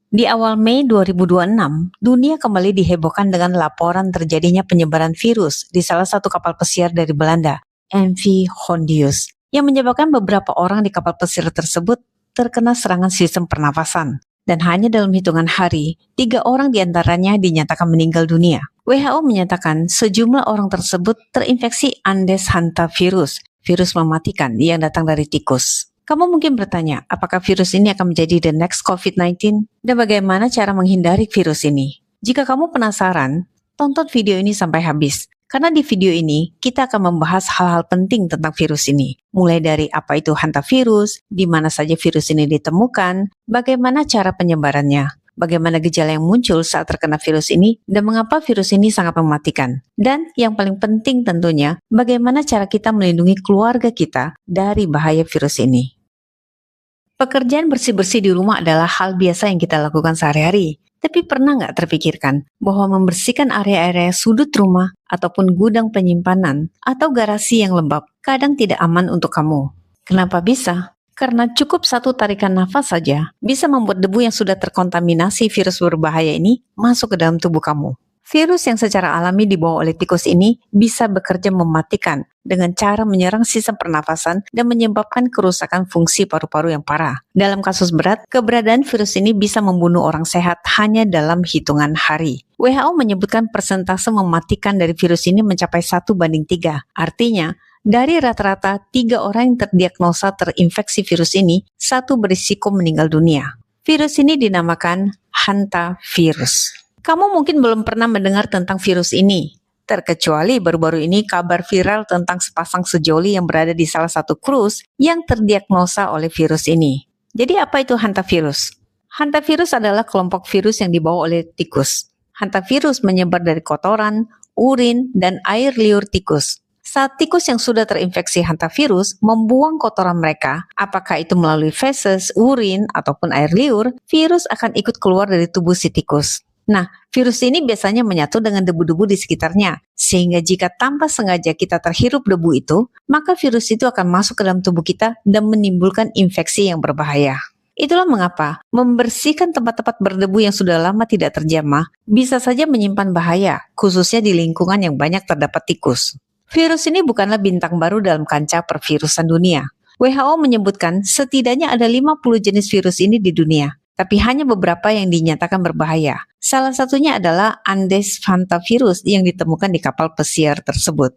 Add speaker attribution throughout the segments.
Speaker 1: Di awal Mei 2026, dunia kembali dihebohkan dengan laporan terjadinya penyebaran virus di salah satu kapal pesiar dari Belanda, MV Hondius, yang menyebabkan beberapa orang di kapal pesiar tersebut terkena serangan sistem pernafasan. Dan hanya dalam hitungan hari, 3 orang diantaranya dinyatakan meninggal dunia. WHO menyatakan sejumlah orang tersebut terinfeksi Andes hantavirus, virus mematikan yang datang dari tikus. Kamu mungkin bertanya, apakah virus ini akan menjadi the next COVID-19? Dan bagaimana cara menghindari virus ini? Jika kamu penasaran, tonton video ini sampai habis. Karena di video ini, kita akan membahas hal-hal penting tentang virus ini. Mulai dari apa itu hantavirus, di mana saja virus ini ditemukan, bagaimana cara penyebarannya, bagaimana gejala yang muncul saat terkena virus ini, dan mengapa virus ini sangat mematikan. Dan yang paling penting tentunya, bagaimana cara kita melindungi keluarga kita dari bahaya virus ini. Pekerjaan bersih-bersih di rumah adalah hal biasa yang kita lakukan sehari-hari. Tapi pernah nggak terpikirkan bahwa membersihkan area-area sudut rumah ataupun gudang penyimpanan atau garasi yang lembab kadang tidak aman untuk kamu? Kenapa bisa? Karena cukup satu tarikan nafas saja bisa membuat debu yang sudah terkontaminasi virus berbahaya ini masuk ke dalam tubuh kamu. Virus yang secara alami dibawa oleh tikus ini bisa bekerja mematikan dengan cara menyerang sistem pernafasan dan menyebabkan kerusakan fungsi paru-paru yang parah. Dalam kasus berat, keberadaan virus ini bisa membunuh orang sehat hanya dalam hitungan hari. WHO menyebutkan persentase mematikan dari virus ini mencapai 1:3. Artinya, dari rata-rata 3 orang yang terdiagnosa terinfeksi virus ini, 1 berisiko meninggal dunia. Virus ini dinamakan hantavirus. Kamu mungkin belum pernah mendengar tentang virus ini, terkecuali baru-baru ini kabar viral tentang sepasang sejoli yang berada di salah satu krus yang terdiagnosa oleh virus ini. Jadi apa itu hantavirus? Hantavirus adalah kelompok virus yang dibawa oleh tikus. Hantavirus menyebar dari kotoran, urin, dan air liur tikus. Saat tikus yang sudah terinfeksi hantavirus membuang kotoran mereka, apakah itu melalui feses, urin, ataupun air liur, virus akan ikut keluar dari tubuh si tikus. Nah, virus ini biasanya menyatu dengan debu-debu di sekitarnya, sehingga jika tanpa sengaja kita terhirup debu itu, maka virus itu akan masuk ke dalam tubuh kita dan menimbulkan infeksi yang berbahaya. Itulah mengapa membersihkan tempat-tempat berdebu yang sudah lama tidak terjamah bisa saja menyimpan bahaya, khususnya di lingkungan yang banyak terdapat tikus. Virus ini bukanlah bintang baru dalam kancah pervirusan dunia. WHO menyebutkan setidaknya ada 50 jenis virus ini di dunia, tapi hanya beberapa yang dinyatakan berbahaya. Salah satunya adalah Andes hantavirus yang ditemukan di kapal pesiar tersebut.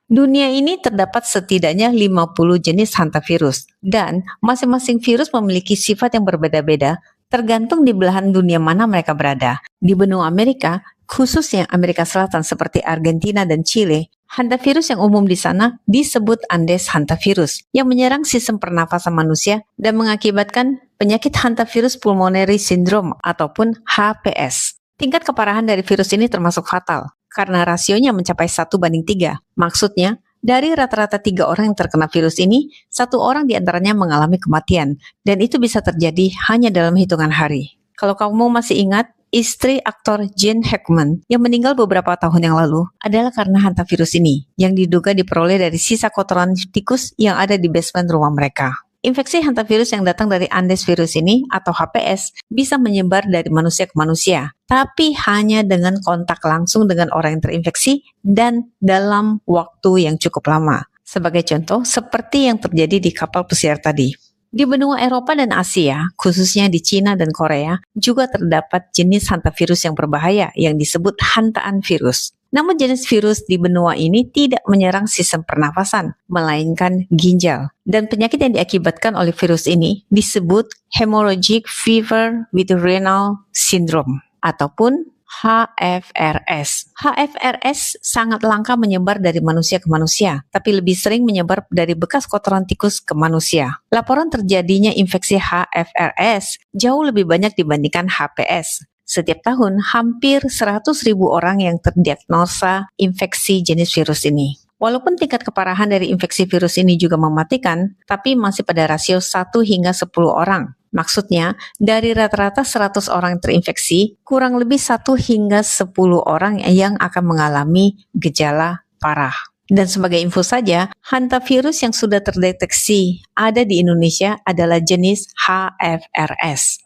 Speaker 1: Dunia ini terdapat setidaknya 50 jenis hantavirus, dan masing-masing virus memiliki sifat yang berbeda-beda tergantung di belahan dunia mana mereka berada. Di benua Amerika, khususnya Amerika Selatan seperti Argentina dan Chile, hantavirus yang umum di sana disebut Andes hantavirus yang menyerang sistem pernafasan manusia dan mengakibatkan penyakit hantavirus pulmonary syndrome ataupun HPS. Tingkat keparahan dari virus ini termasuk fatal karena rasionya mencapai 1:3. Maksudnya, dari rata-rata 3 orang yang terkena virus ini, 1 orang diantaranya mengalami kematian dan itu bisa terjadi hanya dalam hitungan hari. Kalau kamu masih ingat, istri aktor Gene Hackman yang meninggal beberapa tahun yang lalu adalah karena hantavirus ini yang diduga diperoleh dari sisa kotoran tikus yang ada di basement rumah mereka. Infeksi hantavirus yang datang dari Andes virus ini atau HPS bisa menyebar dari manusia ke manusia, tapi hanya dengan kontak langsung dengan orang yang terinfeksi dan dalam waktu yang cukup lama. Sebagai contoh, seperti yang terjadi di kapal pesiar tadi. Di benua Eropa dan Asia, khususnya di Cina dan Korea, juga terdapat jenis hantavirus yang berbahaya yang disebut hantaan virus. Namun jenis virus di benua ini tidak menyerang sistem pernafasan, melainkan ginjal. Dan penyakit yang diakibatkan oleh virus ini disebut hemorrhagic fever with renal syndrome ataupun HFRS. HFRS sangat langka menyebar dari manusia ke manusia, tapi lebih sering menyebar dari bekas kotoran tikus ke manusia. Laporan terjadinya infeksi HFRS jauh lebih banyak dibandingkan HPS. Setiap tahun, hampir 100.000 orang yang terdiagnosa infeksi jenis virus ini. Walaupun tingkat keparahan dari infeksi virus ini juga mematikan, tapi masih pada rasio 1 hingga 10 orang. Maksudnya, dari rata-rata 100 orang yang terinfeksi, kurang lebih 1 hingga 10 orang yang akan mengalami gejala parah. Dan sebagai info saja, hantavirus yang sudah terdeteksi ada di Indonesia adalah jenis HFRS.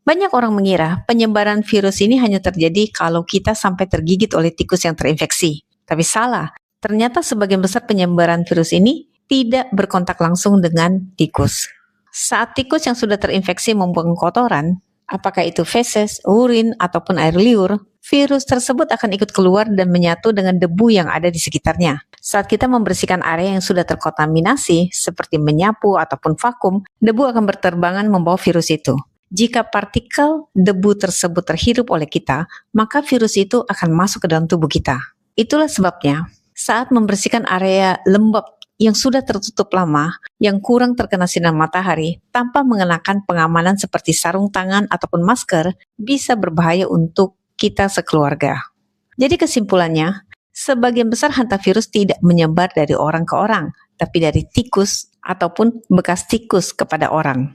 Speaker 1: Banyak orang mengira penyebaran virus ini hanya terjadi kalau kita sampai tergigit oleh tikus yang terinfeksi. Tapi salah, ternyata sebagian besar penyebaran virus ini tidak berkontak langsung dengan tikus. Saat tikus yang sudah terinfeksi membuang kotoran, apakah itu feses, urin, ataupun air liur, virus tersebut akan ikut keluar dan menyatu dengan debu yang ada di sekitarnya. Saat kita membersihkan area yang sudah terkontaminasi, seperti menyapu ataupun vakum, debu akan berterbangan membawa virus itu. Jika partikel debu tersebut terhirup oleh kita, maka virus itu akan masuk ke dalam tubuh kita. Itulah sebabnya, saat membersihkan area lembab yang sudah tertutup lama, yang kurang terkena sinar matahari, tanpa mengenakan pengamanan seperti sarung tangan ataupun masker, bisa berbahaya untuk kita sekeluarga. Jadi kesimpulannya, sebagian besar hantavirus tidak menyebar dari orang ke orang, tapi dari tikus ataupun bekas tikus kepada orang.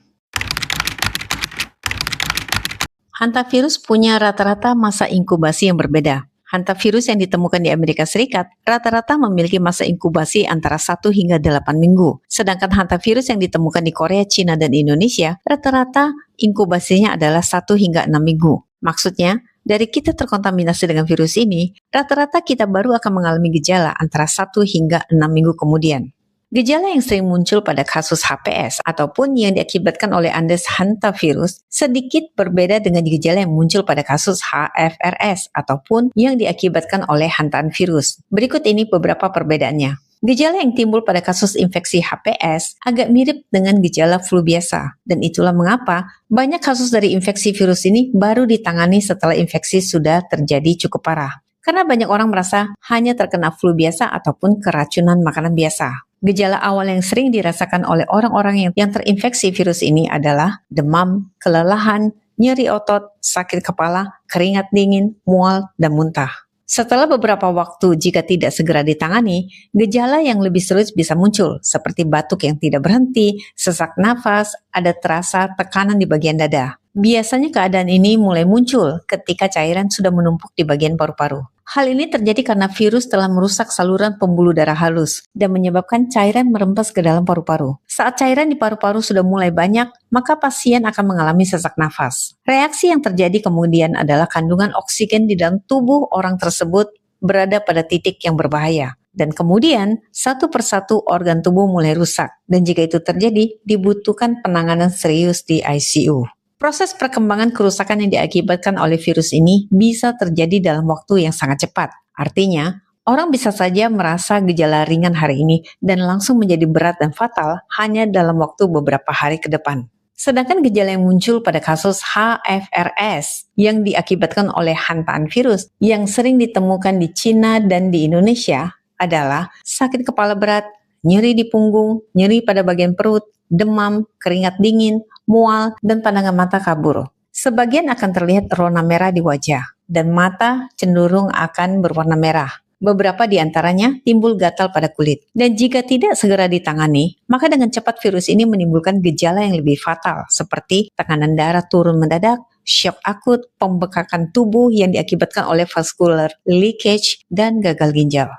Speaker 1: Hantavirus punya rata-rata masa inkubasi yang berbeda. Hantavirus yang ditemukan di Amerika Serikat rata-rata memiliki masa inkubasi antara 1 hingga 8 minggu. Sedangkan hantavirus yang ditemukan di Korea, China, dan Indonesia rata-rata inkubasinya adalah 1 hingga 6 minggu. Maksudnya, dari kita terkontaminasi dengan virus ini, rata-rata kita baru akan mengalami gejala antara 1 hingga 6 minggu kemudian. Gejala yang sering muncul pada kasus HPS ataupun yang diakibatkan oleh Andes hantavirus sedikit berbeda dengan gejala yang muncul pada kasus HFRS ataupun yang diakibatkan oleh hantavirus. Berikut ini beberapa perbedaannya. Gejala yang timbul pada kasus infeksi HPS agak mirip dengan gejala flu biasa, dan itulah mengapa banyak kasus dari infeksi virus ini baru ditangani setelah infeksi sudah terjadi cukup parah. Karena banyak orang merasa hanya terkena flu biasa ataupun keracunan makanan biasa. Gejala awal yang sering dirasakan oleh orang-orang yang terinfeksi virus ini adalah demam, kelelahan, nyeri otot, sakit kepala, keringat dingin, mual, dan muntah. Setelah beberapa waktu jika tidak segera ditangani, gejala yang lebih serius bisa muncul, seperti batuk yang tidak berhenti, sesak nafas, ada terasa tekanan di bagian dada. Biasanya keadaan ini mulai muncul ketika cairan sudah menumpuk di bagian paru-paru. Hal ini terjadi karena virus telah merusak saluran pembuluh darah halus dan menyebabkan cairan merembes ke dalam paru-paru. Saat cairan di paru-paru sudah mulai banyak, maka pasien akan mengalami sesak nafas. Reaksi yang terjadi kemudian adalah kandungan oksigen di dalam tubuh orang tersebut berada pada titik yang berbahaya. Dan kemudian, satu persatu organ tubuh mulai rusak. Dan jika itu terjadi, dibutuhkan penanganan serius di ICU. Proses perkembangan kerusakan yang diakibatkan oleh virus ini bisa terjadi dalam waktu yang sangat cepat. Artinya, orang bisa saja merasa gejala ringan hari ini dan langsung menjadi berat dan fatal hanya dalam waktu beberapa hari ke depan. Sedangkan gejala yang muncul pada kasus HFRS yang diakibatkan oleh hantaan virus yang sering ditemukan di China dan di Indonesia adalah sakit kepala berat, nyeri di punggung, nyeri pada bagian perut, demam, keringat dingin, mual, dan pandangan mata kabur. Sebagian akan terlihat rona merah di wajah, dan mata cenderung akan berwarna merah. Beberapa di antaranya timbul gatal pada kulit. Dan jika tidak segera ditangani, maka dengan cepat virus ini menimbulkan gejala yang lebih fatal, seperti tekanan darah turun mendadak, syok akut, pembekakan tubuh yang diakibatkan oleh vascular leakage, dan gagal ginjal.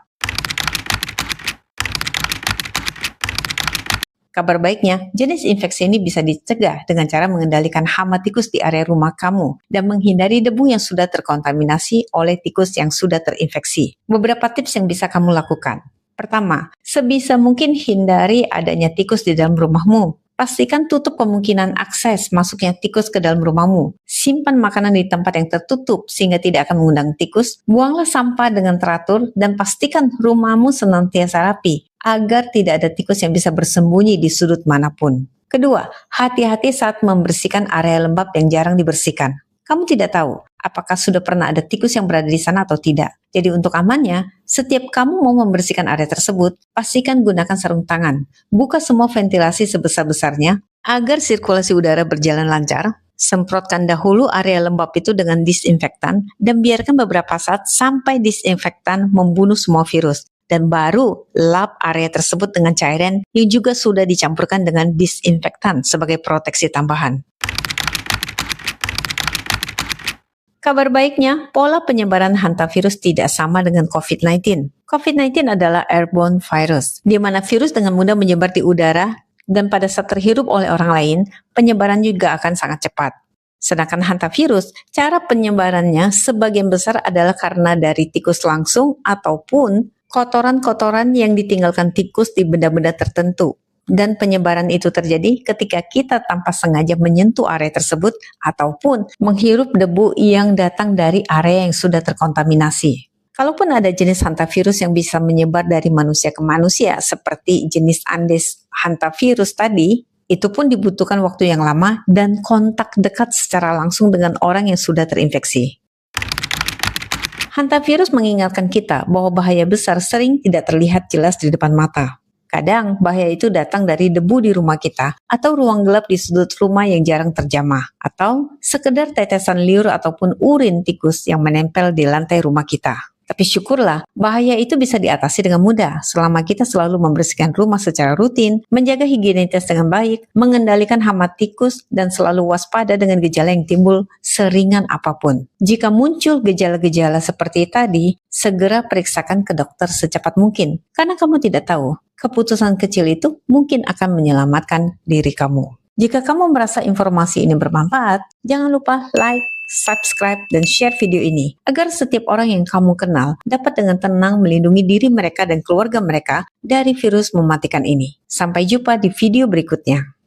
Speaker 1: Kabar baiknya, jenis infeksi ini bisa dicegah dengan cara mengendalikan hama tikus di area rumah kamu dan menghindari debu yang sudah terkontaminasi oleh tikus yang sudah terinfeksi. Beberapa tips yang bisa kamu lakukan. Pertama, sebisa mungkin hindari adanya tikus di dalam rumahmu. Pastikan tutup kemungkinan akses masuknya tikus ke dalam rumahmu. Simpan makanan di tempat yang tertutup sehingga tidak akan mengundang tikus. Buanglah sampah dengan teratur dan pastikan rumahmu senantiasa rapi agar tidak ada tikus yang bisa bersembunyi di sudut manapun. Kedua, hati-hati saat membersihkan area lembab yang jarang dibersihkan. Kamu tidak tahu apakah sudah pernah ada tikus yang berada di sana atau tidak. Jadi untuk amannya, setiap kamu mau membersihkan area tersebut, pastikan gunakan sarung tangan. Buka semua ventilasi sebesar-besarnya agar sirkulasi udara berjalan lancar. Semprotkan dahulu area lembab itu dengan disinfektan dan biarkan beberapa saat sampai disinfektan membunuh semua virus. Dan baru lap area tersebut dengan cairan yang juga sudah dicampurkan dengan disinfektan sebagai proteksi tambahan. Kabar baiknya, pola penyebaran hantavirus tidak sama dengan COVID-19. COVID-19 adalah airborne virus, di mana virus dengan mudah menyebar di udara dan pada saat terhirup oleh orang lain, penyebaran juga akan sangat cepat. Sedangkan hantavirus, cara penyebarannya sebagian besar adalah karena dari tikus langsung ataupun kotoran-kotoran yang ditinggalkan tikus di benda-benda tertentu. Dan penyebaran itu terjadi ketika kita tanpa sengaja menyentuh area tersebut ataupun menghirup debu yang datang dari area yang sudah terkontaminasi. Kalaupun ada jenis hantavirus yang bisa menyebar dari manusia ke manusia seperti jenis Andes hantavirus tadi, itu pun dibutuhkan waktu yang lama dan kontak dekat secara langsung dengan orang yang sudah terinfeksi. Hantavirus mengingatkan kita bahwa bahaya besar sering tidak terlihat jelas di depan mata. Kadang bahaya itu datang dari debu di rumah kita atau ruang gelap di sudut rumah yang jarang terjamah atau sekedar tetesan liur ataupun urin tikus yang menempel di lantai rumah kita. Tapi syukurlah, bahaya itu bisa diatasi dengan mudah selama kita selalu membersihkan rumah secara rutin, menjaga higienitas dengan baik, mengendalikan hama tikus, dan selalu waspada dengan gejala yang timbul seringan apapun. Jika muncul gejala-gejala seperti tadi, segera periksakan ke dokter secepat mungkin, karena kamu tidak tahu, keputusan kecil itu mungkin akan menyelamatkan diri kamu. Jika kamu merasa informasi ini bermanfaat, jangan lupa like, subscribe, dan share video ini agar setiap orang yang kamu kenal dapat dengan tenang melindungi diri mereka dan keluarga mereka dari virus mematikan ini. Sampai jumpa di video berikutnya.